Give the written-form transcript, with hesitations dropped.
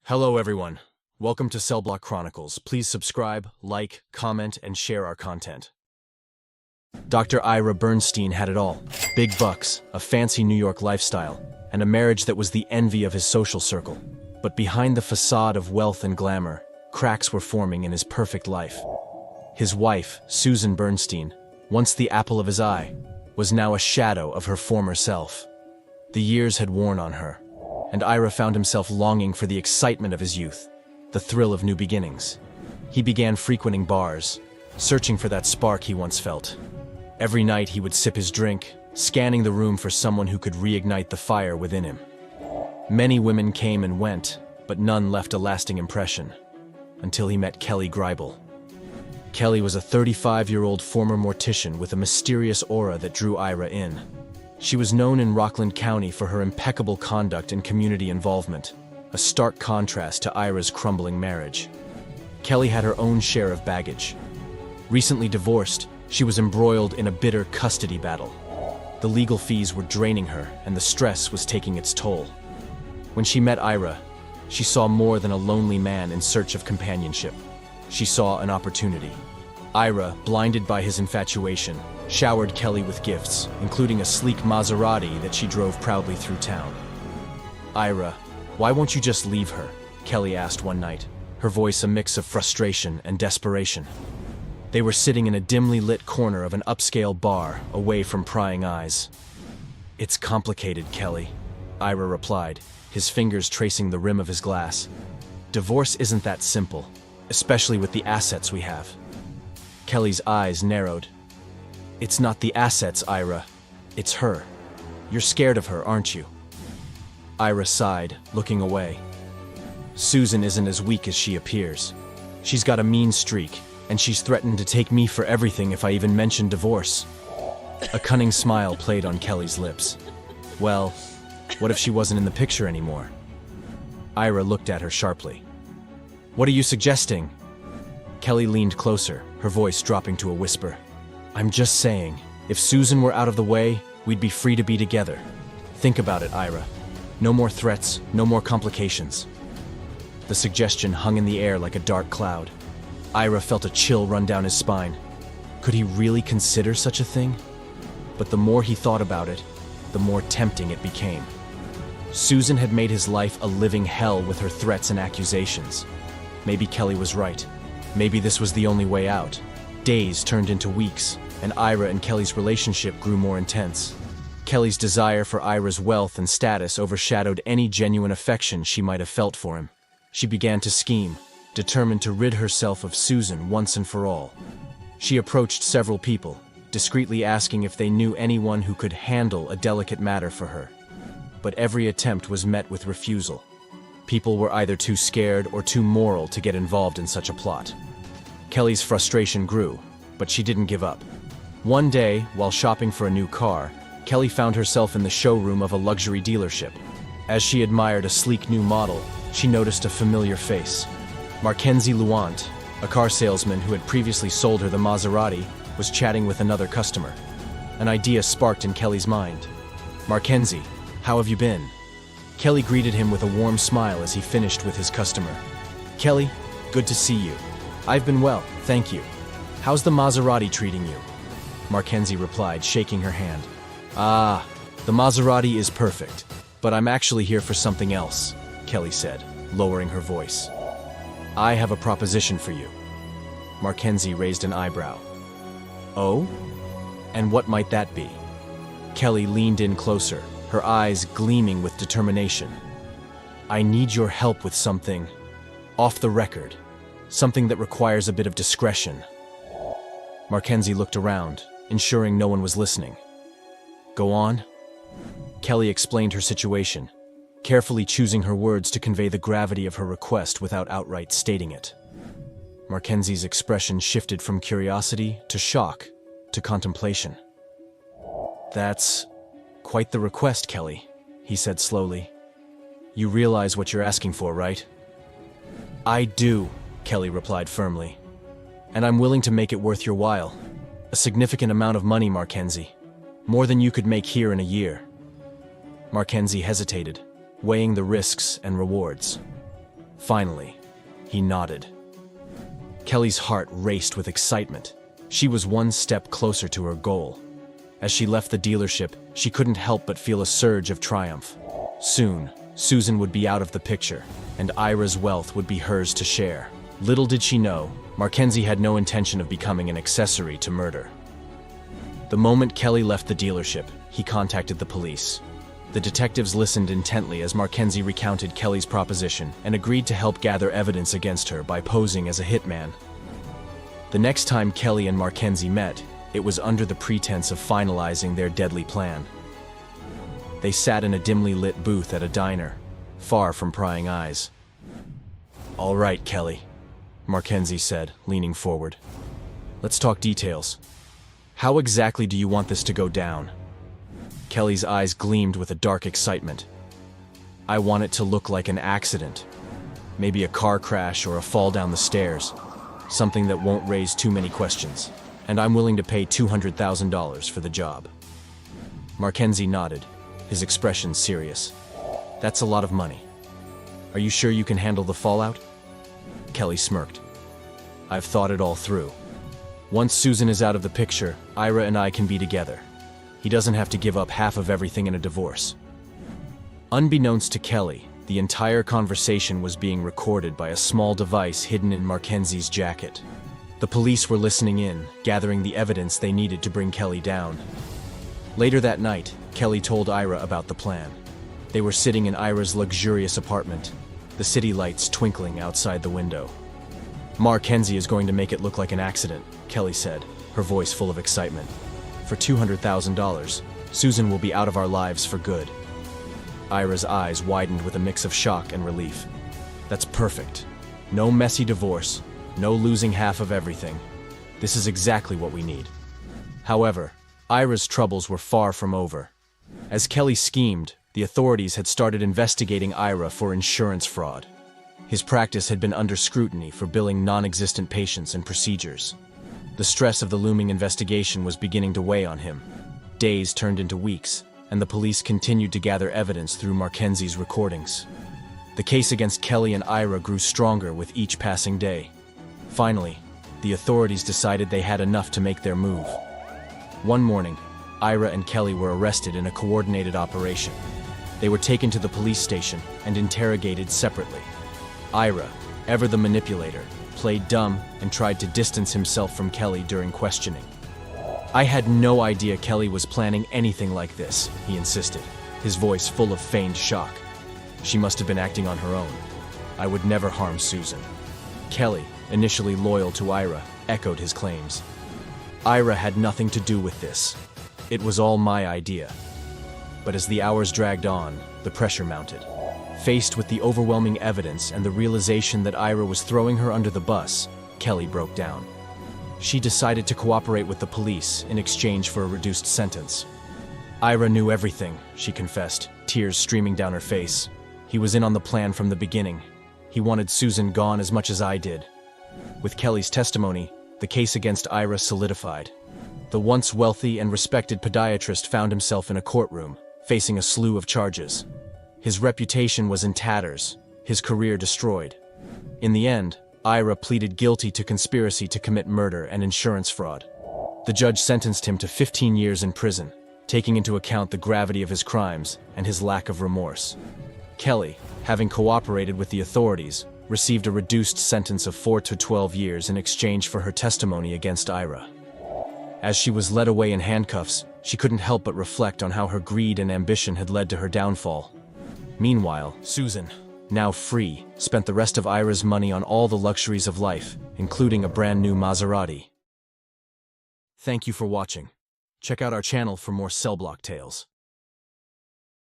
Hello everyone. Welcome to CellBlock Chronicles. Please subscribe, like, comment, and share our content. Dr. Ira Bernstein had it all. Big bucks, a fancy New York lifestyle, and a marriage that was the envy of his social circle. But behind the facade of wealth and glamour, cracks were forming in his perfect life. His wife, Susan Bernstein, once the apple of his eye, was now a shadow of her former self. The years had worn on her, and Ira found himself longing for the excitement of his youth, the thrill of new beginnings. He began frequenting bars, searching for that spark he once felt. Every night he would sip his drink, scanning the room for someone who could reignite the fire within him. Many women came and went, but none left a lasting impression, until he met Kelly Greibel. Kelly was a 35-year-old former mortician with a mysterious aura that drew Ira in. She was known in Rockland County for her impeccable conduct and community involvement, a stark contrast to Ira's crumbling marriage. Kelly had her own share of baggage. Recently divorced, she was embroiled in a bitter custody battle. The legal fees were draining her, and the stress was taking its toll. When she met Ira, she saw more than a lonely man in search of companionship. She saw an opportunity. Ira, blinded by his infatuation, showered Kelly with gifts, including a sleek Maserati that she drove proudly through town. "Ira, why won't you just leave her?" Kelly asked one night, her voice a mix of frustration and desperation. They were sitting in a dimly lit corner of an upscale bar, away from prying eyes. "It's complicated, Kelly," Ira replied, his fingers tracing the rim of his glass. "Divorce isn't that simple, especially with the assets we have." Kelly's eyes narrowed. "It's not the assets, Ira. It's her. You're scared of her, aren't you?" Ira sighed, looking away. "Susan isn't as weak as she appears. She's got a mean streak, and she's threatened to take me for everything if I even mention divorce." A cunning smile played on Kelly's lips. "Well, what if she wasn't in the picture anymore?" Ira looked at her sharply. "What are you suggesting?" Kelly leaned closer, her voice dropping to a whisper. "I'm just saying, if Susan were out of the way, we'd be free to be together. Think about it, Ira. No more threats, no more complications." The suggestion hung in the air like a dark cloud. Ira felt a chill run down his spine. Could he really consider such a thing? But the more he thought about it, the more tempting it became. Susan had made his life a living hell with her threats and accusations. Maybe Kelly was right. Maybe this was the only way out. Days turned into weeks, and Ira and Kelly's relationship grew more intense. Kelly's desire for Ira's wealth and status overshadowed any genuine affection she might have felt for him. She began to scheme, determined to rid herself of Susan once and for all. She approached several people, discreetly asking if they knew anyone who could handle a delicate matter for her. But every attempt was met with refusal. People were either too scared or too moral to get involved in such a plot. Kelly's frustration grew, but she didn't give up. One day, while shopping for a new car, Kelly found herself in the showroom of a luxury dealership. As she admired a sleek new model, she noticed a familiar face. Mackenzie Luant, a car salesman who had previously sold her the Maserati, was chatting with another customer. An idea sparked in Kelly's mind. "Mackenzie, how have you been?" Kelly greeted him with a warm smile as he finished with his customer. "Kelly, good to see you. I've been well, thank you. How's the Maserati treating you?" Mackenzie replied, shaking her hand. "Ah, the Maserati is perfect, but I'm actually here for something else," Kelly said, lowering her voice. "I have a proposition for you." Mackenzie raised an eyebrow. "Oh? And what might that be?" Kelly leaned in closer, her eyes gleaming with determination. "I need your help with something off the record, something that requires a bit of discretion." Mackenzie looked around, ensuring no one was listening. "Go on." Kelly explained her situation, carefully choosing her words to convey the gravity of her request without outright stating it. Mackenzie's expression shifted from curiosity to shock to contemplation. "That's quite the request, Kelly," he said slowly. "You realize what you're asking for, right?" "I do," Kelly replied firmly. "And I'm willing to make it worth your while. A significant amount of money, Mackenzie. More than you could make here in a year." Mackenzie hesitated, weighing the risks and rewards. Finally, he nodded. Kelly's heart raced with excitement. She was one step closer to her goal. As she left the dealership, she couldn't help but feel a surge of triumph. Soon, Susan would be out of the picture, and Ira's wealth would be hers to share. Little did she know, Mackenzie had no intention of becoming an accessory to murder. The moment Kelly left the dealership, he contacted the police. The detectives listened intently as Mackenzie recounted Kelly's proposition and agreed to help gather evidence against her by posing as a hitman. The next time Kelly and Mackenzie met, it was under the pretense of finalizing their deadly plan. They sat in a dimly lit booth at a diner, far from prying eyes. "All right, Kelly," Mackenzie said, leaning forward. "Let's talk details. How exactly do you want this to go down?" Kelly's eyes gleamed with a dark excitement. "I want it to look like an accident. Maybe a car crash or a fall down the stairs. Something that won't raise too many questions. And I'm willing to pay $200,000 for the job." Mackenzie nodded, his expression serious. "That's a lot of money. Are you sure you can handle the fallout?" Kelly smirked. "I've thought it all through. Once Susan is out of the picture, Ira and I can be together. He doesn't have to give up half of everything in a divorce." Unbeknownst to Kelly, the entire conversation was being recorded by a small device hidden in Mackenzie's jacket. The police were listening in, gathering the evidence they needed to bring Kelly down. Later that night, Kelly told Ira about the plan. They were sitting in Ira's luxurious apartment, the city lights twinkling outside the window. "Mackenzie is going to make it look like an accident," Kelly said, her voice full of excitement. "For $200,000, Susan will be out of our lives for good." Ira's eyes widened with a mix of shock and relief. "That's perfect. No messy divorce, no losing half of everything. This is exactly what we need." However, Ira's troubles were far from over. As Kelly schemed, the authorities had started investigating Ira for insurance fraud. His practice had been under scrutiny for billing non-existent patients and procedures. The stress of the looming investigation was beginning to weigh on him. Days turned into weeks, and the police continued to gather evidence through Mackenzie's recordings. The case against Kelly and Ira grew stronger with each passing day. Finally, the authorities decided they had enough to make their move. One morning, Ira and Kelly were arrested in a coordinated operation. They were taken to the police station and interrogated separately. Ira, ever the manipulator, played dumb and tried to distance himself from Kelly during questioning. "I had no idea Kelly was planning anything like this," he insisted, his voice full of feigned shock. "She must have been acting on her own. I would never harm Susan." Kelly, initially loyal to Ira, echoed his claims. "Ira had nothing to do with this. It was all my idea." But as the hours dragged on, the pressure mounted. Faced with the overwhelming evidence and the realization that Ira was throwing her under the bus, Kelly broke down. She decided to cooperate with the police in exchange for a reduced sentence. "Ira knew everything," she confessed, tears streaming down her face. "He was in on the plan from the beginning. He wanted Susan gone as much as I did." With Kelly's testimony, the case against Ira solidified. The once wealthy and respected podiatrist found himself in a courtroom, facing a slew of charges. His reputation was in tatters, his career destroyed. In the end, Ira pleaded guilty to conspiracy to commit murder and insurance fraud. The judge sentenced him to 15 years in prison, taking into account the gravity of his crimes and his lack of remorse. Kelly, having cooperated with the authorities, received a reduced sentence of 4 to 12 years in exchange for her testimony against Ira. As she was led away in handcuffs, she couldn't help but reflect on how her greed and ambition had led to her downfall. Meanwhile, Susan, now free, spent the rest of Ira's money on all the luxuries of life, including a brand new Maserati. Thank you for watching. Check out our channel for more CellBlock tales.